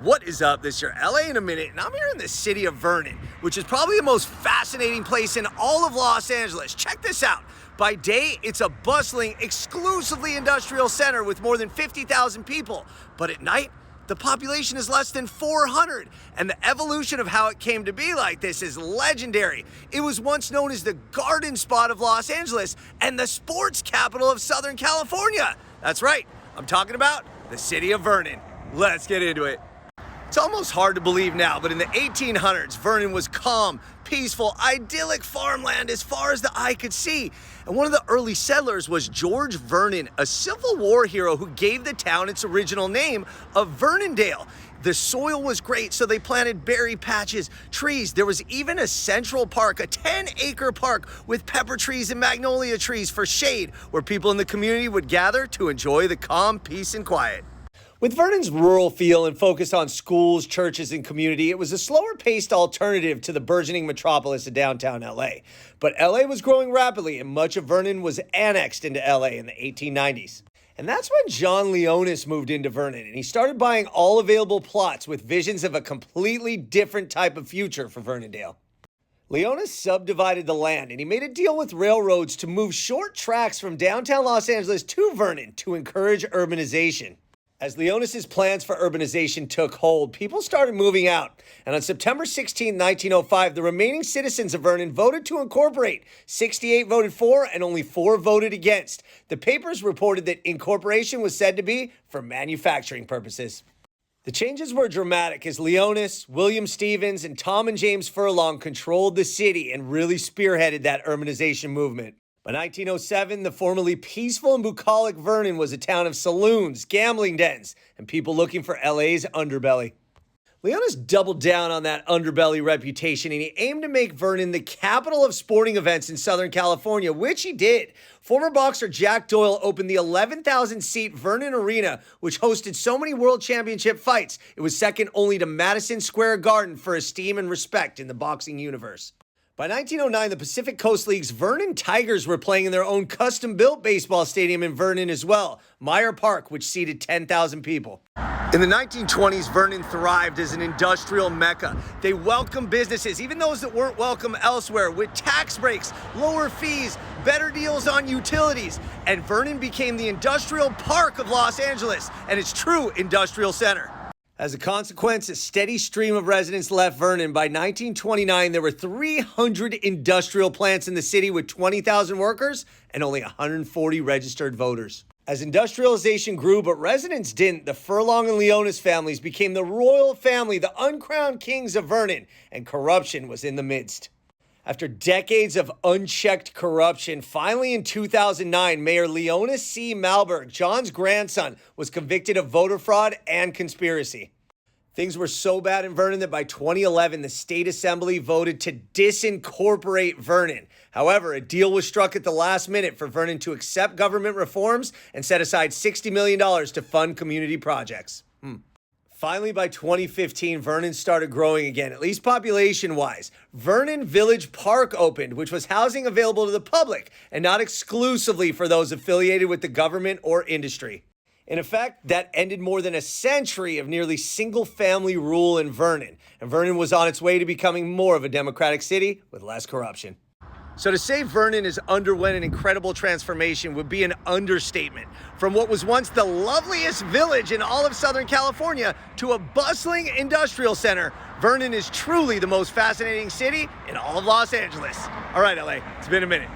What is up? This is your LA in a minute, and I'm here in the city of Vernon, which is probably the most fascinating place in all of Los Angeles. Check this out. By day, it's a bustling, exclusively industrial center with more than 50,000 people. But at night, the population is less than 400, and the evolution of how it came to be like this is legendary. It was once known as the garden spot of Los Angeles and the sports capital of Southern California. That's right, I'm talking about the city of Vernon. Let's get into it. It's almost hard to believe now, but in the 1800s, Vernon was calm, peaceful, idyllic farmland as far as the eye could see. And one of the early settlers was George Vernon, a Civil War hero who gave the town its original name of Vernondale. The soil was great, so they planted berry patches, trees. There was even a central park, a 10-acre park with pepper trees and magnolia trees for shade, where people in the community would gather to enjoy the calm, peace, and quiet. With Vernon's rural feel and focus on schools, churches, and community, it was a slower-paced alternative to the burgeoning metropolis of downtown LA. But LA was growing rapidly, and much of Vernon was annexed into LA in the 1890s. And that's when John Leonis moved into Vernon, and he started buying all available plots with visions of a completely different type of future for Vernondale. Leonis subdivided the land, and he made a deal with railroads to move short tracks from downtown Los Angeles to Vernon to encourage urbanization. As Leonis' plans for urbanization took hold, people started moving out. And on September 16, 1905, the remaining citizens of Vernon voted to incorporate. 68 voted for and only 4 voted against. The papers reported that incorporation was said to be for manufacturing purposes. The changes were dramatic as Leonis, William Stevens, and Tom and James Furlong controlled the city and really spearheaded that urbanization movement. By 1907, the formerly peaceful and bucolic Vernon was a town of saloons, gambling dens, and people looking for LA's underbelly. Leonis doubled down on that underbelly reputation, and he aimed to make Vernon the capital of sporting events in Southern California, which he did. Former boxer Jack Doyle opened the 11,000-seat Vernon Arena, which hosted so many world championship fights. It was second only to Madison Square Garden for esteem and respect in the boxing universe. By 1909, the Pacific Coast League's Vernon Tigers were playing in their own custom-built baseball stadium in Vernon as well, Meyer Park, which seated 10,000 people. In the 1920s, Vernon thrived as an industrial mecca. They welcomed businesses, even those that weren't welcome elsewhere, with tax breaks, lower fees, better deals on utilities. And Vernon became the industrial park of Los Angeles and its true industrial center. As a consequence, a steady stream of residents left Vernon. By 1929, there were 300 industrial plants in the city with 20,000 workers and only 140 registered voters. As industrialization grew, but residents didn't, the Furlong and Leonis families became the royal family, the uncrowned kings of Vernon, and corruption was in the midst. After decades of unchecked corruption, finally in 2009, Mayor Leonis C. Malberg, John's grandson, was convicted of voter fraud and conspiracy. Things were so bad in Vernon that by 2011, the state assembly voted to disincorporate Vernon. However, a deal was struck at the last minute for Vernon to accept government reforms and set aside $60 million to fund community projects. Finally, by 2015, Vernon started growing again, at least population-wise. Vernon Village Park opened, which was housing available to the public and not exclusively for those affiliated with the government or industry. In effect, that ended more than a century of nearly single-family rule in Vernon, and Vernon was on its way to becoming more of a democratic city with less corruption. So to say Vernon has underwent an incredible transformation would be an understatement. From what was once the loveliest village in all of Southern California to a bustling industrial center, Vernon is truly the most fascinating city in all of Los Angeles. All right, LA, it's been a minute.